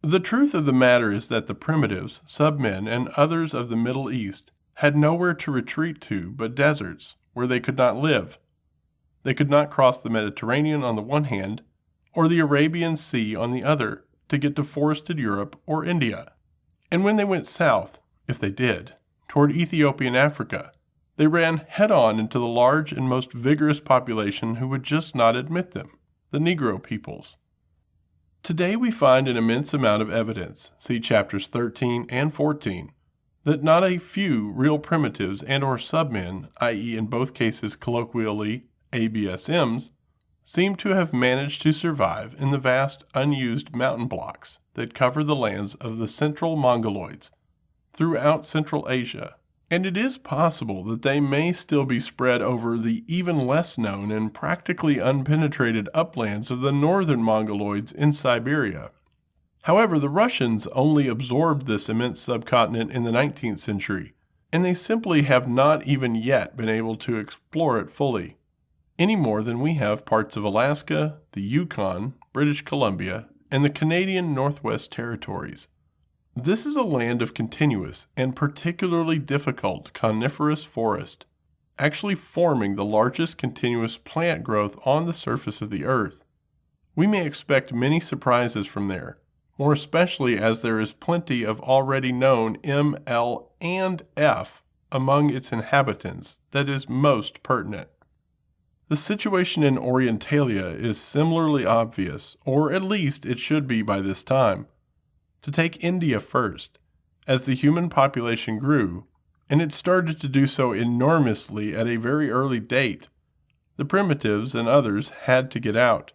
The truth of the matter is that the primitives, submen, and others of the Middle East had nowhere to retreat to but deserts where they could not live. They could not cross the Mediterranean on the one hand, or the Arabian Sea on the other, to get to forested Europe or India. And when they went south, if they did, toward Ethiopia and Africa, they ran head-on into the large and most vigorous population who would just not admit them, the Negro peoples. Today we find an immense amount of evidence, see chapters 13 and 14, that not a few real primitives and or submen, i.e. in both cases colloquially ABSMs, seem to have managed to survive in the vast unused mountain blocks that cover the lands of the central Mongoloids throughout Central Asia, and it is possible that they may still be spread over the even less known and practically unpenetrated uplands of the northern Mongoloids in Siberia. However, the Russians only absorbed this immense subcontinent in the 19th century, and they simply have not even yet been able to explore it fully, any more than we have parts of Alaska, the Yukon, British Columbia, and the Canadian Northwest Territories. This is a land of continuous and particularly difficult coniferous forest, actually forming the largest continuous plant growth on the surface of the earth. We may expect many surprises from there, more especially as there is plenty of already known M, L, and F among its inhabitants that is most pertinent. The situation in Orientalia is similarly obvious, or at least it should be by this time. To take India first, as the human population grew, and it started to do so enormously at a very early date, the primitives and others had to get out.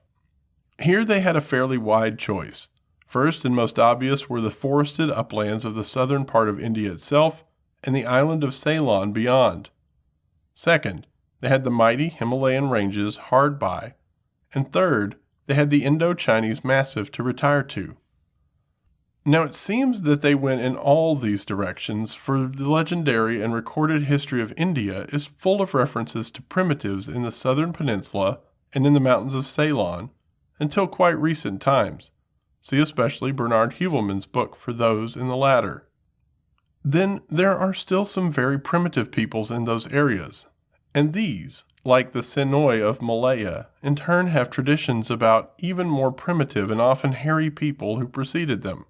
Here they had a fairly wide choice. First and most obvious were the forested uplands of the southern part of India itself and the island of Ceylon beyond. Second, they had the mighty Himalayan ranges hard by, and third, they had the Indo-Chinese Massif to retire to. Now it seems that they went in all these directions, for the legendary and recorded history of India is full of references to primitives in the southern peninsula and in the mountains of Ceylon until quite recent times. See especially Bernard Heuvelmann's book for those in the latter. Then there are still some very primitive peoples in those areas, and these, like the Senoi of Malaya, in turn have traditions about even more primitive and often hairy people who preceded them.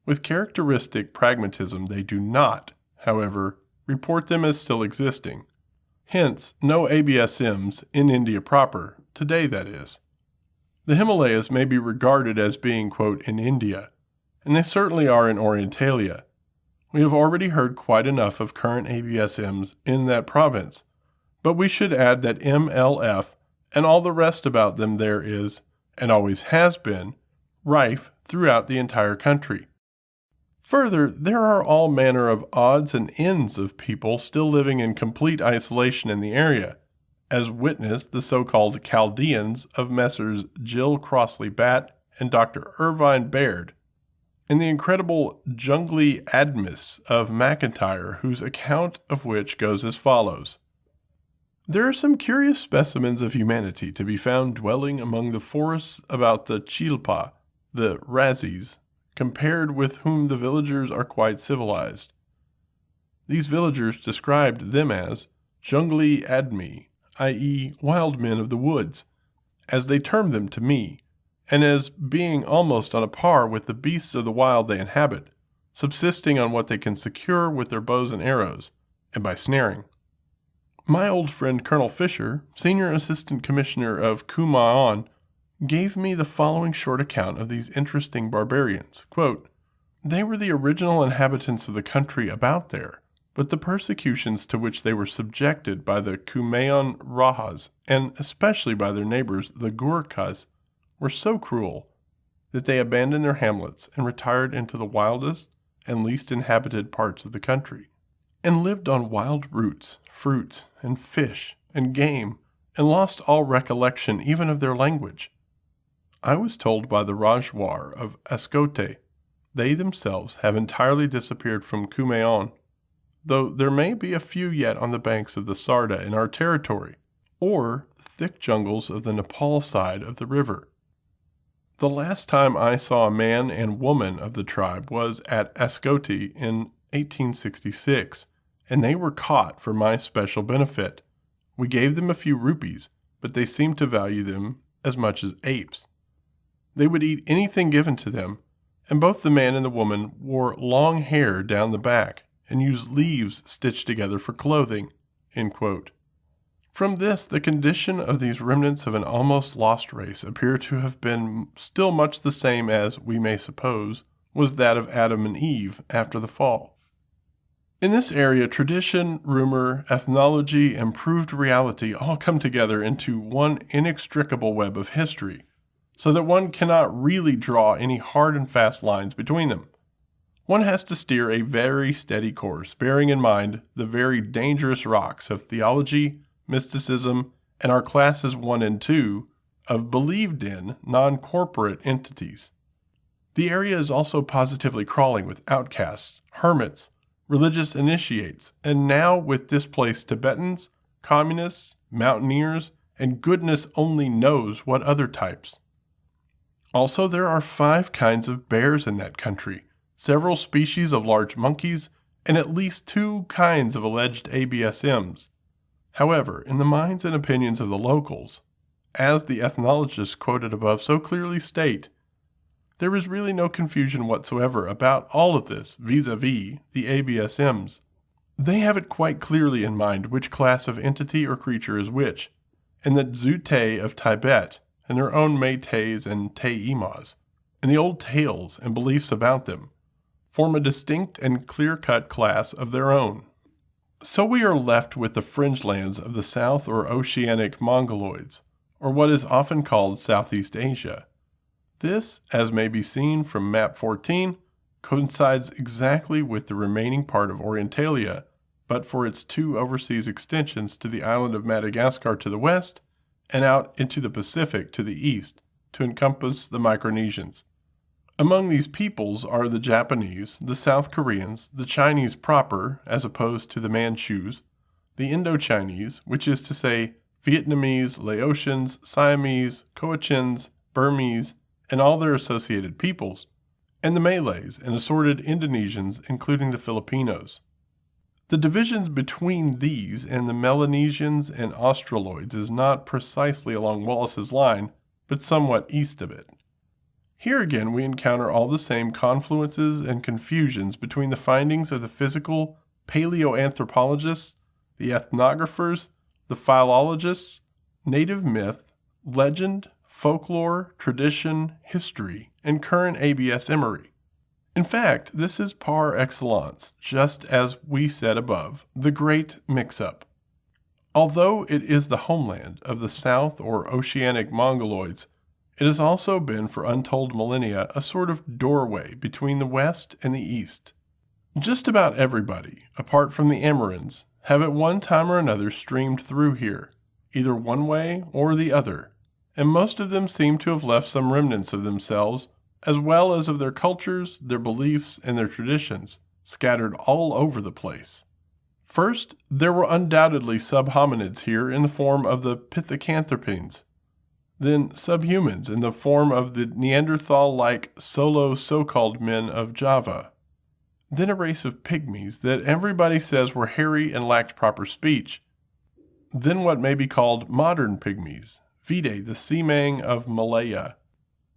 With characteristic pragmatism, they do not, however, report them as still existing. Hence, no ABSMs in India proper, today that is. The Himalayas may be regarded as being, quote, in India, and they certainly are in Orientalia. We have already heard quite enough of current ABSMs in that province, but we should add that MLF and all the rest about them there is, and always has been, rife throughout the entire country. Further, there are all manner of odds and ends of people still living in complete isolation in the area, as witness the so-called Chaldeans of Messrs. Jill Crossley Batt and Dr. Irvine Baird, and the incredible Jungly Admis of McIntyre, whose account of which goes as follows. There are some curious specimens of humanity to be found dwelling among the forests about the Chilpa, the Razis, compared with whom the villagers are quite civilized. These villagers described them as Jungly Admi, i.e. wild men of the woods, as they termed them to me, and as being almost on a par with the beasts of the wild they inhabit, subsisting on what they can secure with their bows and arrows, and by snaring. My old friend Colonel Fisher, Senior Assistant Commissioner of Kumaon, gave me the following short account of these interesting barbarians. Quote, they were the original inhabitants of the country about there, but the persecutions to which they were subjected by the Kumaon Rajas, and especially by their neighbors, the Gurkhas, were so cruel that they abandoned their hamlets and retired into the wildest and least inhabited parts of the country, and lived on wild roots, fruits, and fish, and game, and lost all recollection even of their language. I was told by the Rajwar of Ascote, they themselves have entirely disappeared from Kumaon, though there may be a few yet on the banks of the Sarda in our territory, or the thick jungles of the Nepal side of the river. The last time I saw a man and woman of the tribe was at Ascote in 1866, and they were caught for my special benefit. We gave them a few rupees, but they seemed to value them as much as apes. They would eat anything given to them, and both the man and the woman wore long hair down the back and used leaves stitched together for clothing." End quote. From this, the condition of these remnants of an almost lost race appear to have been still much the same as, we may suppose, was that of Adam and Eve after the fall. In this area, tradition, rumor, ethnology, and proved reality all come together into one inextricable web of history, so that one cannot really draw any hard and fast lines between them. One has to steer a very steady course, bearing in mind the very dangerous rocks of theology, mysticism, and our classes 1 and 2 of believed-in non-corporate entities. The area is also positively crawling with outcasts, hermits, religious initiates, and now with displaced Tibetans, communists, mountaineers, and goodness only knows what other types. Also, there are 5 kinds of bears in that country, several species of large monkeys, and at least 2 kinds of alleged ABSMs. However, in the minds and opinions of the locals, as the ethnologists quoted above so clearly state, there is really no confusion whatsoever about all of this vis-a-vis the ABSMs. They have it quite clearly in mind which class of entity or creature is which, and that Zute of Tibet, and their own Métis and Teimas, and the old tales and beliefs about them, form a distinct and clear-cut class of their own. So we are left with the fringe lands of the South or Oceanic Mongoloids, or what is often called Southeast Asia. This, as may be seen from map 14, coincides exactly with the remaining part of Orientalia, but for its 2 overseas extensions to the island of Madagascar to the west, and out into the Pacific to the east, to encompass the Micronesians. Among these peoples are the Japanese, the South Koreans, the Chinese proper, as opposed to the Manchus, the Indo-Chinese, which is to say Vietnamese, Laotians, Siamese, Coachins, Burmese, and all their associated peoples, and the Malays and assorted Indonesians, including the Filipinos. The divisions between these and the Melanesians and Australoids is not precisely along Wallace's line, but somewhat east of it. Here again we encounter all the same confluences and confusions between the findings of the physical paleoanthropologists, the ethnographers, the philologists, native myth, legend, folklore, tradition, history, and current ABS emery. In fact, this is par excellence, just as we said above, the great mix-up. Although it is the homeland of the South or Oceanic Mongoloids, it has also been for untold millennia a sort of doorway between the West and the East. Just about everybody, apart from the Amarans, have at one time or another streamed through here, either one way or the other, and most of them seem to have left some remnants of themselves, as well as of their cultures, their beliefs, and their traditions, scattered all over the place. First, there were undoubtedly subhominids here in the form of the Pithecanthropines, then subhumans in the form of the Neanderthal-like solo so-called men of Java, then a race of pygmies that everybody says were hairy and lacked proper speech, then what may be called modern pygmies, vide the Semang of Malaya,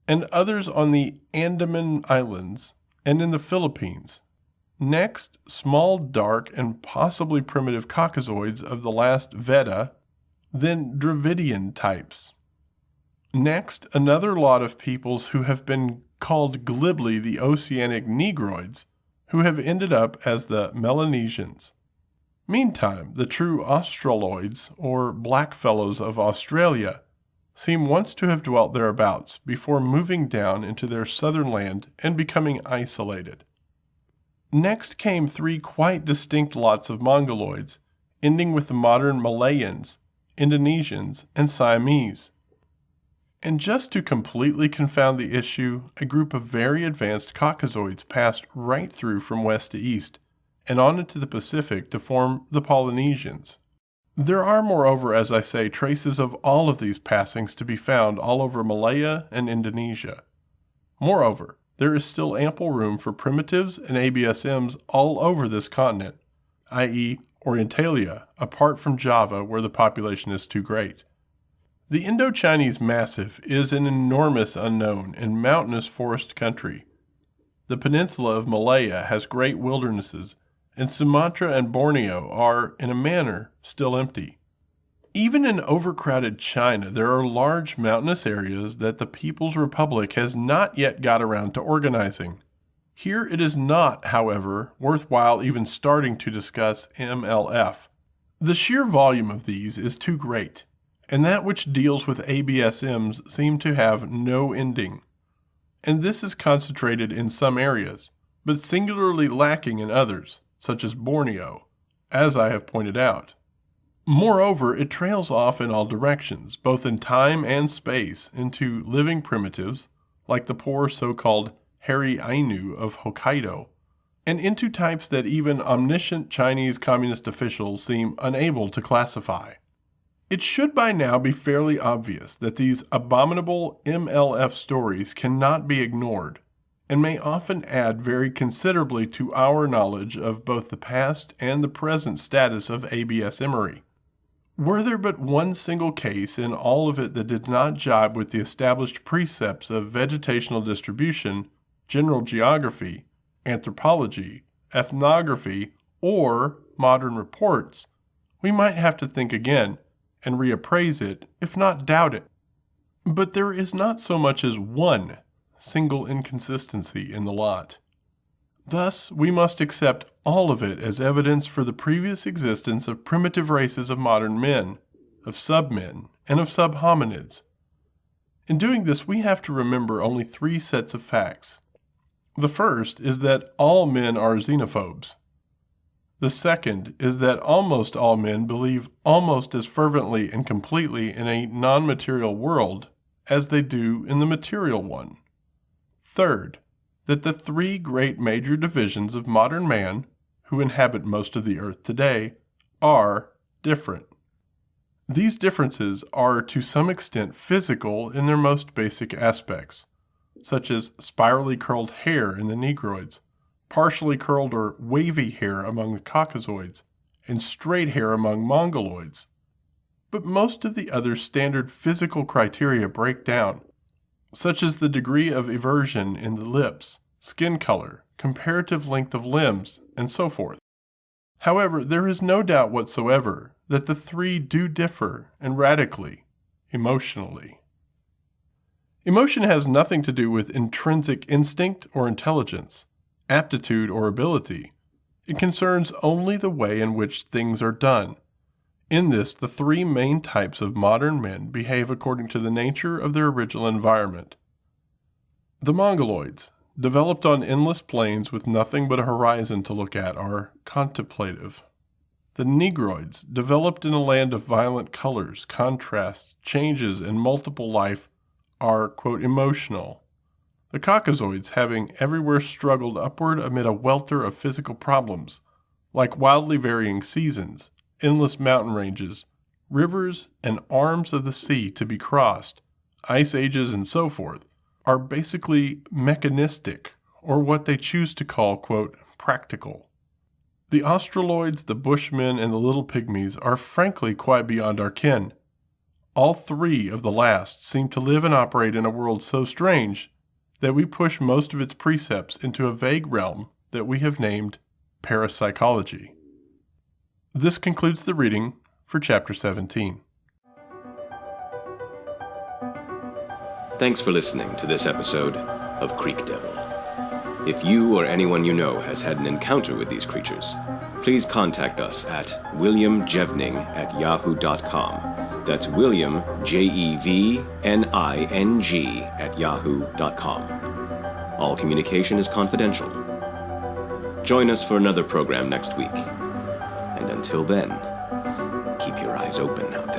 and others on the Andaman Islands and in the Philippines. Next, small, dark, and possibly primitive caucasoids of the last Veda, then Dravidian types. Next, another lot of peoples who have been called glibly the Oceanic Negroids, who have ended up as the Melanesians. Meantime, the true Australoids, or blackfellows of Australia, seem once to have dwelt thereabouts before moving down into their southern land and becoming isolated. Next came three quite distinct lots of Mongoloids, ending with the modern Malayans, Indonesians, and Siamese. And just to completely confound the issue, a group of very advanced Caucasoids passed right through from west to east and on into the Pacific to form the Polynesians. There are, moreover, as I say, traces of all of these passings to be found all over Malaya and Indonesia. Moreover, there is still ample room for primitives and ABSMs all over this continent, i.e., Orientalia, apart from Java where the population is too great. The Indo-Chinese Massif is an enormous unknown and mountainous forest country. The peninsula of Malaya has great wildernesses, and Sumatra and Borneo are, in a manner, still empty. Even in overcrowded China, there are large mountainous areas that the People's Republic has not yet got around to organizing. Here it is not, however, worthwhile even starting to discuss MLF. The sheer volume of these is too great, and that which deals with ABSMs seem to have no ending. And this is concentrated in some areas, but singularly lacking in others, such as Borneo, as I have pointed out. Moreover, it trails off in all directions, both in time and space, into living primitives, like the poor so-called hairy Ainu of Hokkaido, and into types that even omniscient Chinese communist officials seem unable to classify. It should by now be fairly obvious that these abominable MLF stories cannot be ignored, and may often add very considerably to our knowledge of both the past and the present status of ABS emery. Were there but one single case in all of it that did not jibe with the established precepts of vegetational distribution, general geography, anthropology, ethnography, or modern reports, we might have to think again and reappraise it, if not doubt it. But there is not so much as one single inconsistency in the lot. Thus, we must accept all of it as evidence for the previous existence of primitive races of modern men, of submen, and of subhominids. In doing this, we have to remember only three sets of facts. The first is that all men are xenophobes. The second is that almost all men believe almost as fervently and completely in a non-material world as they do in the material one. Third, that the three great major divisions of modern man, who inhabit most of the earth today, are different. These differences are to some extent physical in their most basic aspects, such as spirally curled hair in the Negroids, partially curled or wavy hair among the Caucasoids, and straight hair among Mongoloids. But most of the other standard physical criteria break down, such as the degree of eversion in the lips, skin color, comparative length of limbs, and so forth. However, there is no doubt whatsoever that the three do differ, and radically, emotionally. Emotion has nothing to do with intrinsic instinct or intelligence, aptitude or ability. It concerns only the way in which things are done. In this, the three main types of modern men behave according to the nature of their original environment. The Mongoloids, developed on endless plains with nothing but a horizon to look at, are contemplative. The Negroids, developed in a land of violent colors, contrasts, changes, and multiple life, are, quote, emotional. The Caucasoids, having everywhere struggled upward amid a welter of physical problems, like wildly varying seasons, endless mountain ranges, rivers, and arms of the sea to be crossed, ice ages, and so forth, are basically mechanistic, or what they choose to call, quote, practical. The Australoids, the Bushmen, and the Little Pygmies are frankly quite beyond our ken. All three of the last seem to live and operate in a world so strange that we push most of its precepts into a vague realm that we have named parapsychology. This concludes the reading for Chapter 17. Thanks for listening to this episode of Creek Devil. If you or anyone you know has had an encounter with these creatures, please contact us at williamjevning@yahoo.com. That's William, Jevning, @yahoo.com. All communication is confidential. Join us for another program next week. And until then, keep your eyes open out there.